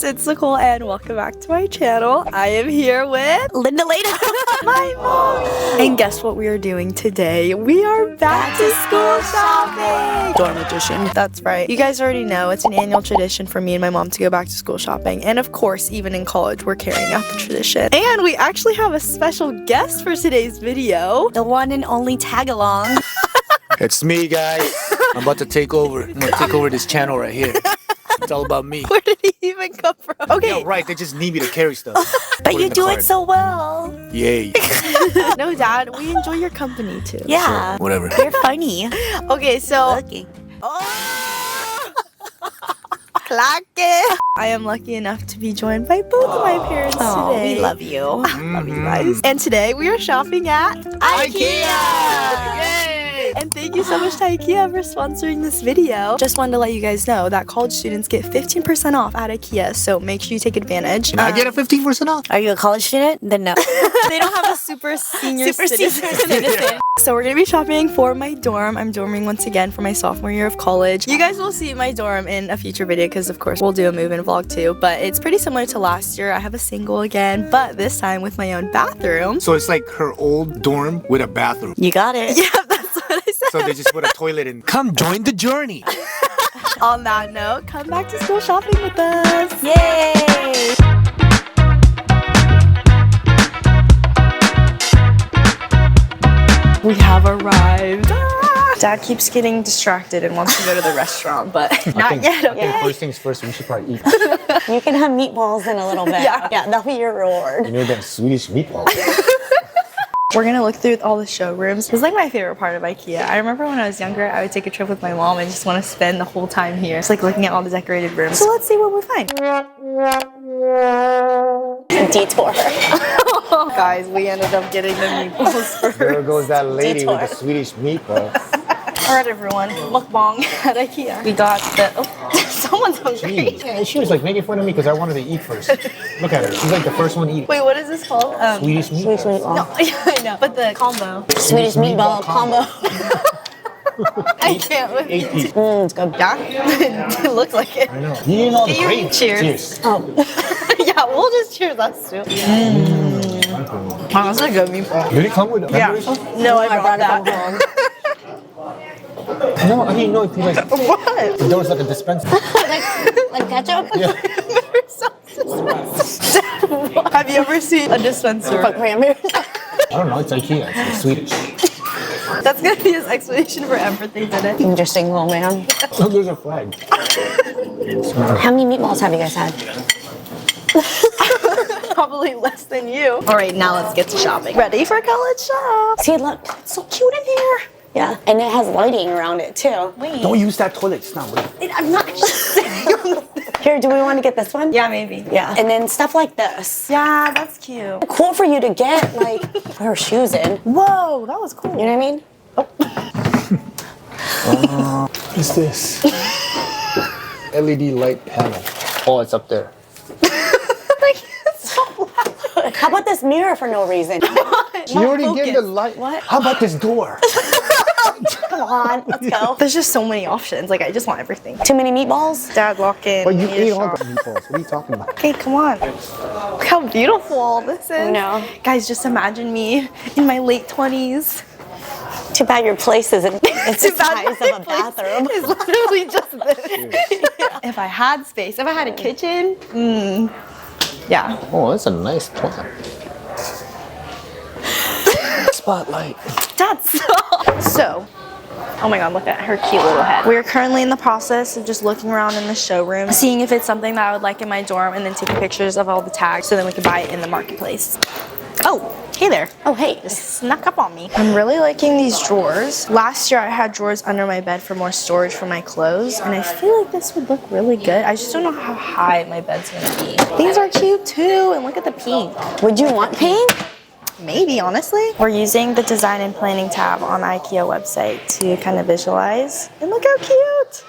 it's Nicole and welcome back to my channel. I am here with Lindalaeno, my mom. And guess what we are doing today? We are back to school shopping. Dorm edition. That's right. You guys already know it's an annual tradition for me and my mom to go back to school shopping. And of course, even in college, we're carrying out the tradition. And we actually have a special guest for today's video. the one and only tag along. It's me, guys. I'm about to take over. I'm gonna take over this channel right here. It's all about me. Where did he even come from? Okay. Yeah, right. They just need me to carry stuff. But you do it so well. Yay. No, Dad, we enjoy your company too. Yeah. Sure, whatever. You're funny. Okay, so Looking. Clack it. I am lucky enough to be joined by both of my parents today. We love you. Love you guys. And today we are shopping at IKEA. Yay! And thank you so much to IKEA for sponsoring this video. Just wanted to let you guys know that college students get 15% off at IKEA, so make sure you take advantage. Can I get a 15% off? Are you a college student? Then no. They don't have a super senior citizen. citizen. So we're gonna be shopping for my dorm. I'm dorming once again for my sophomore year of college. You guys will see my dorm in a future video because of course we'll do a move-in vlog too. But it's pretty similar to last year. I have a single again, but this time with my own bathroom. So it's like her old dorm with a bathroom. You got it. Yeah, that's what I said. So they just put a toilet in. Come join the journey. On that note, come back to school shopping with us. Yay! We have arrived. Dad keeps getting distracted and wants to go to the restaurant, but not yet, okay? First things first, we should probably eat. You can have meatballs in a little bit. Yeah. Yeah, that'll be your reward. You know them Swedish meatballs. We're gonna look through all the showrooms. It's like my favorite part of IKEA. I remember when I was younger, I would take a trip with my mom and just want to spend the whole time here. Just like looking at all the decorated rooms. So let's see what we find. Detour. Guys, we ended up getting the meatballs first. There goes that lady Detour. with the Swedish meatball. Alright everyone, mukbang at IKEA. We got the, oh, someone's hungry. Jeez. Yeah, she was like making fun of me because I wanted to eat first. Look at her. She's like the first one eating. Wait, what is this called? Swedish meatball. Swedish meatball. No, yeah, I know, but the combo. Swedish meatball combo. I can't with it. 8 pieces. It's good. Yeah, it looks like it. I know. You eating all the You- gravy. cheers. Oh. Yeah, we'll just cheers us too. Wow, that's a good meatball. Did it come with Yeah. members? No, I brought it that. home. No, I didn't know if you like. What? There was like a dispenser. like ketchup? Yeah. Have you ever seen a dispenser? But cranberries. I don't know. It's IKEA. It's like Swedish. That's gonna be his explanation for everything today. Interesting little man. Look, there's a flag. How many meatballs have you guys had? Probably less than you. All right, now let's get to shopping. Ready for college shop? See, look. It's so cute in here. Yeah, and it has lighting around it too. Wait. Don't use that toilet. It's not real. I'm not saying. Here, do we want to get this one? Yeah, maybe. Yeah. And then stuff like this. Yeah, that's cute. Cool for you to get, like, put her shoes in. Whoa, that was cool. You know what I mean? What is this? LED light panel. Oh, it's up there. Like, it's so loud. How about this mirror for no reason? You already gave the light. What? How about this door? Come on, let's go. There's just so many options. Like, I just want everything. Too many meatballs? Dad, walk in. But you We need a ate all shop. the meatballs. What are you talking about? Okay, come on. Look how beautiful this is. know. Guys, just imagine me in my late 20s. Too bad your place isn't. It's the Too bad size my of a place bathroom. is literally just this. If I had space, if I had a kitchen, yeah. Oh, that's a nice plant. Spotlight. That's so. Oh my god, look at her cute little head. We're currently in the process of just looking around in the showroom, seeing if it's something that I would like in my dorm, and then taking pictures of all the tags so then we can buy it in the marketplace. Oh, hey there. Oh, hey. Just snuck up on me. I'm really liking these drawers. Last year I had drawers under my bed for more storage for my clothes, and I feel like this would look really good. I just don't know how high my bed's gonna be. These are cute too, and look at the pink. Would you want pink? Maybe, honestly. We're using the design and planning tab on the IKEA website to kind of visualize. And look how cute.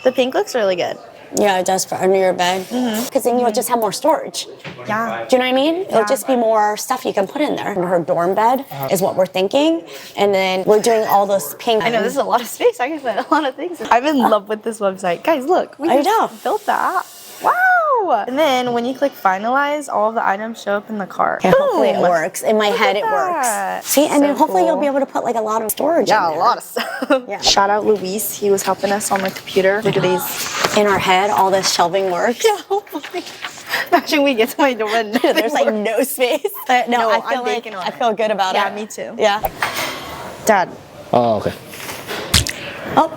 The pink looks really good. Yeah, it does for under your bed. Because then you'll just have more storage. Yeah. Do you know what I mean? It'll just be more stuff you can put in there. Her dorm bed is what we're thinking. And then we're doing all those pink. I know, this is a lot of space. I can put a lot of things. I'm in love with this website. Guys, look. We I just know. built that. Wow! And then when you click finalize, all of the items show up in the cart. Yeah, hopefully it Boom. works. In my head, it that. works. See, and then So hopefully you'll cool. be able to put like a lot of storage in Yeah, there. a lot of stuff. Yeah. Shout out Luis. He was helping us on the computer. Look at these. In our head, all this shelving works. Yeah, hopefully. Imagine we get to my door and There's like no space. But no, No, I feel I'm like banking on I it. feel good about it. Yeah, me too. Yeah. Dad. Oh, okay. Oh,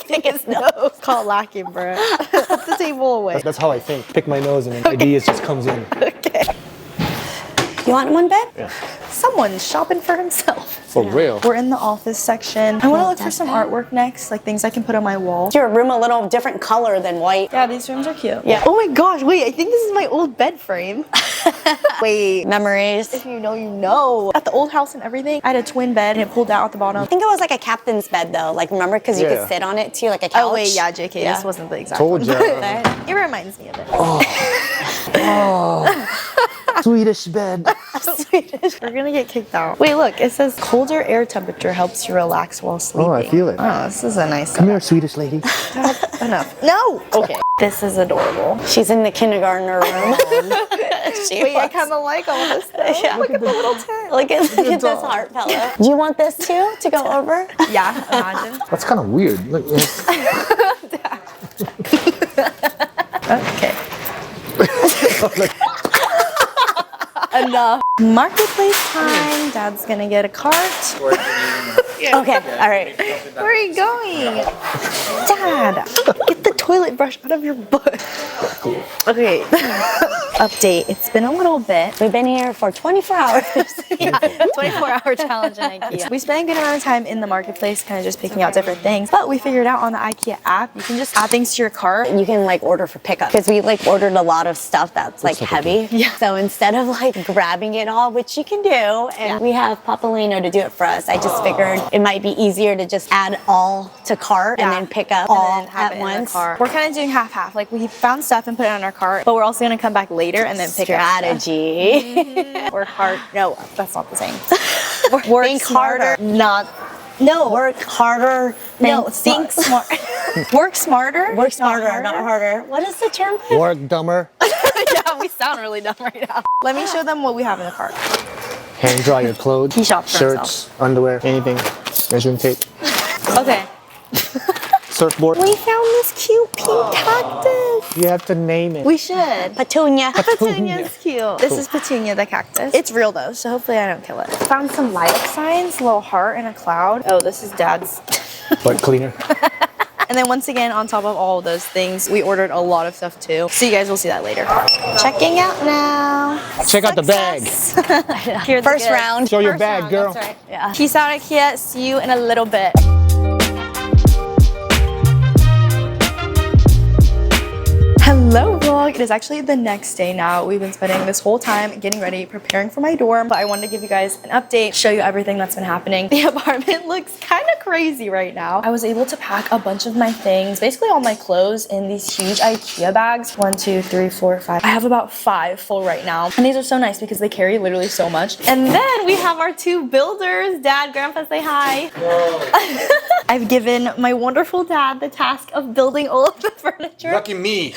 Pick his nose. Call it lacking, bro. Put the table away. That's how I think. Pick my nose and then ideas just comes in. Okay. you want one, babe? Yeah. Someone's shopping for himself. For real. We're in the office section. I want to look for some artwork next, like things I can put on my wall. Is your room a little different color than white? Yeah, these rooms are cute. Yeah. Oh my gosh, wait, I think this is my old bed frame. Wait. Memories. If you know, you know. At the old house and everything, I had a twin bed and it pulled out at the bottom. I think it was like a captain's bed though. Like remember, because you Yeah. could sit on it too, like a couch. Oh wait, yeah, JK, Yeah. this wasn't the exact Told one. ya. But it reminds me of it. Swedish bed. Swedish. We're gonna get kicked out. Wait, look, it says colder air temperature helps you relax while sleeping. Oh, I feel it. Oh, this is a nice Come here, Swedish lady. Enough. No! Okay. This is adorable. She's in the kindergartner room. Wait, I kind of like all this stuff. Yeah. Look at the little tent. Look at this heart pillow. Do you want this too to go over? Yeah, imagine. That's kind of weird. Look, yes. Okay. Enough. Marketplace time. Dad's gonna get a cart. Okay, all right. Where are you going? Dad, get the toilet brush out of your butt. Okay. Update. It's been a little bit. We've been here for 24 hours. Yeah, 24-hour challenge in IKEA. We spent a good amount of time in the marketplace, kind of just picking out different things. But we figured out on the IKEA app, you can just add things to your cart. You can like order for pickup because we like ordered a lot of stuff that's like heavy. Yeah. So instead of like grabbing it all, which you can do, and we have Papalino to do it for us, I just figured it might be easier to just add all to cart and then pick up all and have at it in the once. cart. We're kind of doing half-half. Like we found stuff and put it on our cart, but we're also gonna come back later and then pick up stuff. Strategy. Work hard. No, that's not the same. Work Think smarter. harder. Not. No, work harder. No, than think smart. Work smarter. Work smarter, not harder. What is the term? Work dumber. Yeah, we sound really dumb right now. Let me show them what we have in the cart. Hand dry your clothes. He shopped for shirts, underwear, anything. Measuring tape. Okay. Surfboard. We found this cute pink cactus. You have to name it. We should. Petunia. Petunia's cute. This is Petunia the cactus. It's real though, so hopefully I don't kill it. Found some light up signs, a little heart and a cloud. Oh, this is Dad's. Butt cleaner. And then once again, on top of all of those things, we ordered a lot of stuff too. So you guys will see that later. Checking out now. Check out the bag. Here's the First goods. round. Show your First bag, round, girl. That's right. Yeah. Peace out, IKEA. See you in a little bit. Hello vlog. It is actually the next day now. We've been spending this whole time getting ready, preparing for my dorm, but I wanted to give you guys an update, show you everything that's been happening. The apartment looks kind of crazy right now. I was able to pack a bunch of my things, basically all my clothes, in these huge IKEA bags. 1, 2, 3, 4, 5. I have about 5 full right now. And these are so nice because they carry literally so much. And then we have our 2 builders. Dad, Grandpa, say hi. I've given my wonderful dad the task of building all of the furniture. Lucky me.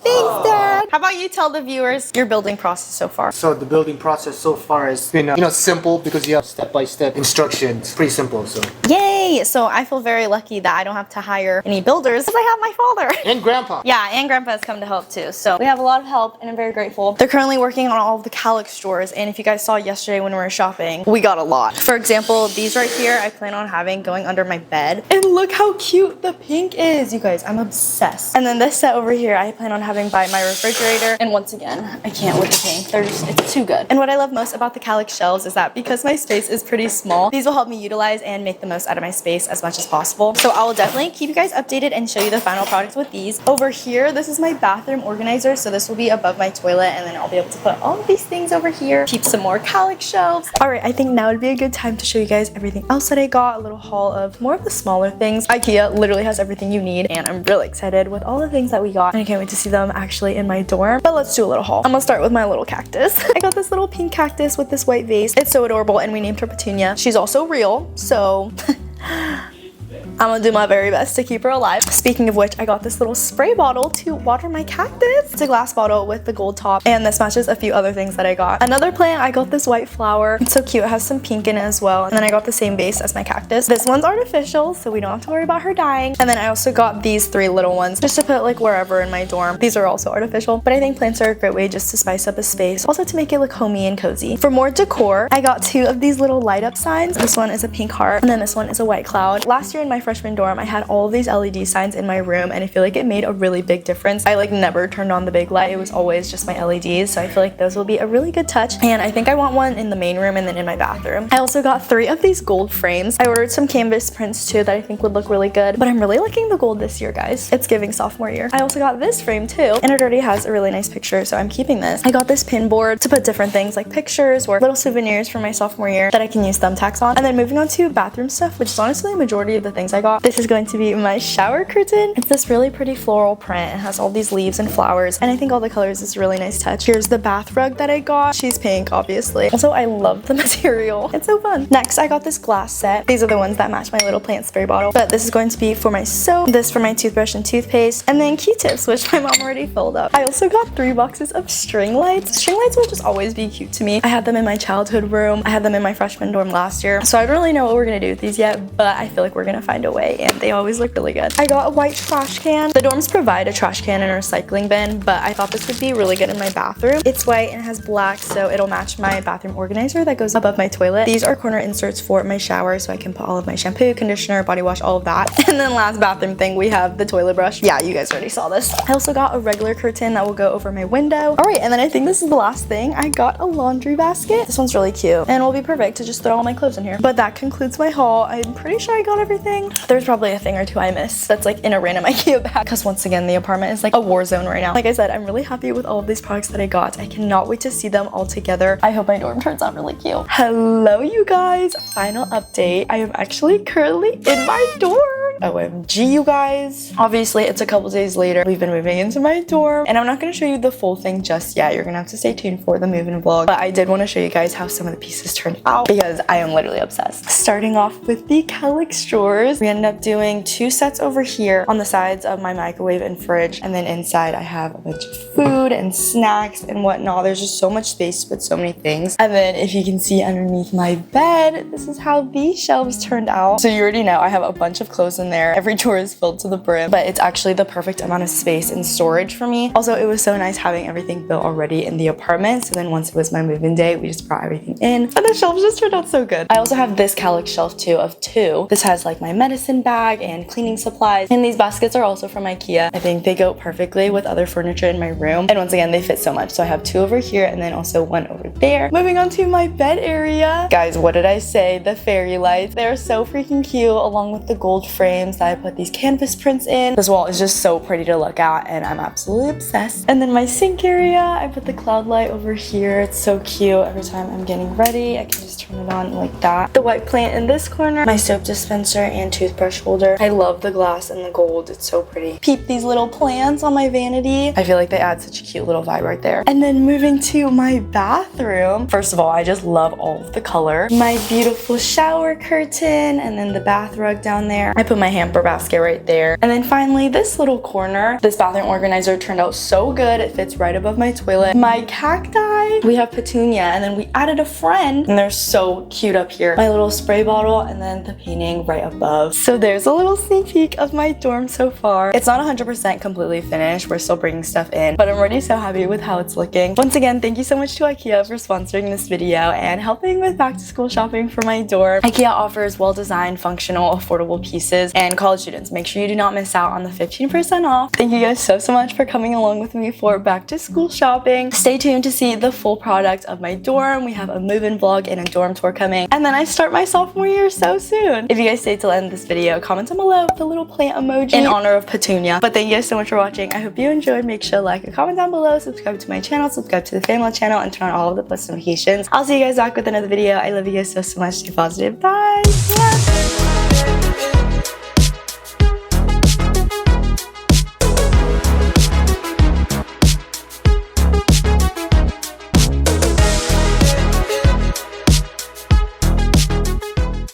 Thanks, Dad. How about you tell the viewers your building process so far? So the building process so far has been, simple because you have step-by-step instructions. Pretty simple, so. Yay! So I feel very lucky that I don't have to hire any builders because I have my father. And Grandpa. Yeah, and Grandpa has come to help too. So we have a lot of help and I'm very grateful. They're currently working on all of the Calyx drawers, and if you guys saw yesterday when we were shopping, we got a lot. For example, these right here I plan on having going under my bed. And look how cute the pink is, you guys. I'm obsessed. And then this set over here I plan on having by my refrigerator. And once again, I can't with the pink. It's too good. And what I love most about the Calyx shelves is that because my space is pretty small, these will help me utilize and make the most out of my space as much as possible. So I will definitely keep you guys updated and show you the final products with these. Over here, this is my bathroom organizer. So this will be above my toilet, and then I'll be able to put all of these things over here. Keep some more Calyx shelves. All right, I think now would be a good time to show you guys everything else that I got. A little haul of more of the smaller things. IKEA literally has everything you need, and I'm really excited with all the things that we got. And I can't wait to see them actually in my dorm. But let's do a little haul. I'm gonna start with my little cactus. I got this little pink cactus with this white vase. It's so adorable, and we named her Petunia. She's also real, so I'm gonna do my very best to keep her alive. Speaking of which, I got this little spray bottle to water my cactus. It's a glass bottle with the gold top, and this matches a few other things that I got. Another plant, I got this white flower. It's so cute. It has some pink in it as well. And then I got the same base as my cactus. This one's artificial, so we don't have to worry about her dying. And then I also got these 3 little ones just to put like wherever in my dorm. These are also artificial, but I think plants are a great way just to spice up a space. Also to make it look homey and cozy. For more decor, I got 2 of these little light up signs. This one is a pink heart, and then this one is a white cloud. Last year in my freshman dorm, I had all of these LED signs in my room, and I feel like it made a really big difference. I like never turned on the big light. It was always just my LEDs, so I feel like those will be a really good touch. And I think I want one in the main room and then in my bathroom. I also got 3 of these gold frames. I ordered some canvas prints too that I think would look really good, but I'm really liking the gold this year, guys. It's giving sophomore year. I also got this frame too, and it already has a really nice picture, so I'm keeping this. I got this pin board to put different things like pictures or little souvenirs from my sophomore year that I can use thumbtacks on. And then moving on to bathroom stuff, which is honestly a majority of the things I got. This is going to be my shower curtain. It's this really pretty floral print. It has all these leaves and flowers, and I think all the colors is a really nice touch. Here's the bath rug that I got. She's pink, obviously. Also, I love the material. It's so fun. Next, I got this glass set. These are the ones that match my little plant spray bottle, but this is going to be for my soap, this for my toothbrush and toothpaste, and then Q-tips, which my mom already filled up. I also got 3 boxes of string lights. String lights will just always be cute to me. I had them in my childhood room. I had them in my freshman dorm last year, so I don't really know what we're gonna do with these yet, but I feel like we're gonna find a way, and they always look really good. I got a white trash can. The dorms provide a trash can and a recycling bin, but I thought this would be really good in my bathroom. It's white and has black, so it'll match my bathroom organizer that goes above my toilet. These are corner inserts for my shower, so I can put all of my shampoo, conditioner, body wash, all of that. And then last bathroom thing, we have the toilet brush. Yeah, you guys already saw this. I also got a regular curtain that will go over my window. All right, and then I think this is the last thing. I got a laundry basket. This one's really cute and will be perfect to just throw all my clothes in here. But that concludes my haul. I'm pretty sure I got everything. There's probably a thing or two I missed that's like in a random IKEA bag, because once again, the apartment is like a war zone right now. Like I said, I'm really happy with all of these products that I got. I cannot wait to see them all together. I hope my dorm turns out really cute. Hello, you guys. Final update. I am actually currently in my dorm. OMG, you guys. Obviously, it's a couple days later. We've been moving into my dorm, and I'm not going to show you the full thing just yet. You're going to have to stay tuned for the move-in vlog, but I did want to show you guys how some of the pieces turned out because I am literally obsessed. Starting off with the calyx drawers, we ended up doing 2 sets over here on the sides of my microwave and fridge, and then inside I have a bunch of food and snacks and whatnot. There's just so much space to put so many things. And then if you can see underneath my bed, this is how these shelves turned out. So you already know I have a bunch of clothes in there. Every drawer is filled to the brim, but it's actually the perfect amount of space and storage for me. Also, it was so nice having everything built already in the apartment. So then once it was my move-in day, we just brought everything in, and the shelves just turned out so good. I also have this calyx shelf too of 2. This has like my medicine bag and cleaning supplies, and these baskets are also from IKEA. I think they go perfectly with other furniture in my room, and once again, they fit so much. So I have 2 over here and then also 1 over there. Moving on to my bed area. Guys, what did I say? The fairy lights. They're so freaking cute, along with the gold frames that I put these canvas prints in. This wall is just so pretty to look at, and I'm absolutely obsessed. And then my sink area, I put the cloud light over here. It's so cute. Every time I'm getting ready, I can just turn it on like that. The white plant in this corner, my soap dispenser and toothbrush holder. I love the glass and the gold. It's so pretty. Peep these little plants on my vanity. I feel like they add such a cute little vibe right there. And then moving to my bathroom. First of all, I just love all of the color. My beautiful shower curtain, and then the bath rug down there. I put my hamper basket right there. And then finally, this little corner. This bathroom organizer turned out so good. It fits right above my toilet. My cacti. We have petunia, and then we added a friend, and they're so cute up here. My little spray bottle, and then the painting right above. So there's a little sneak peek of my dorm so far. It's not 100% completely finished. We're still bringing stuff in, but I'm already so happy with how it's looking. Once again, thank you so much to IKEA for sponsoring this video and helping with back to school shopping for my dorm. IKEA offers well-designed, functional, affordable pieces, and college students, make sure you do not miss out on the 15% off. Thank you guys so much for coming along with me for back to school shopping. Stay tuned to see the full product of my dorm. We have a move-in vlog and a dorm tour coming, and then I start my sophomore year so soon. If you guys stay till the end of this video, comment down below with the little plant emoji in honor of Petunia. But thank you guys so much for watching. I hope you enjoyed. Make sure to like and comment down below, subscribe to my channel, subscribe to the family channel, and turn on all of the post notifications. I'll see you guys back with another video. I love you guys so much. Stay positive. Bye. Yeah.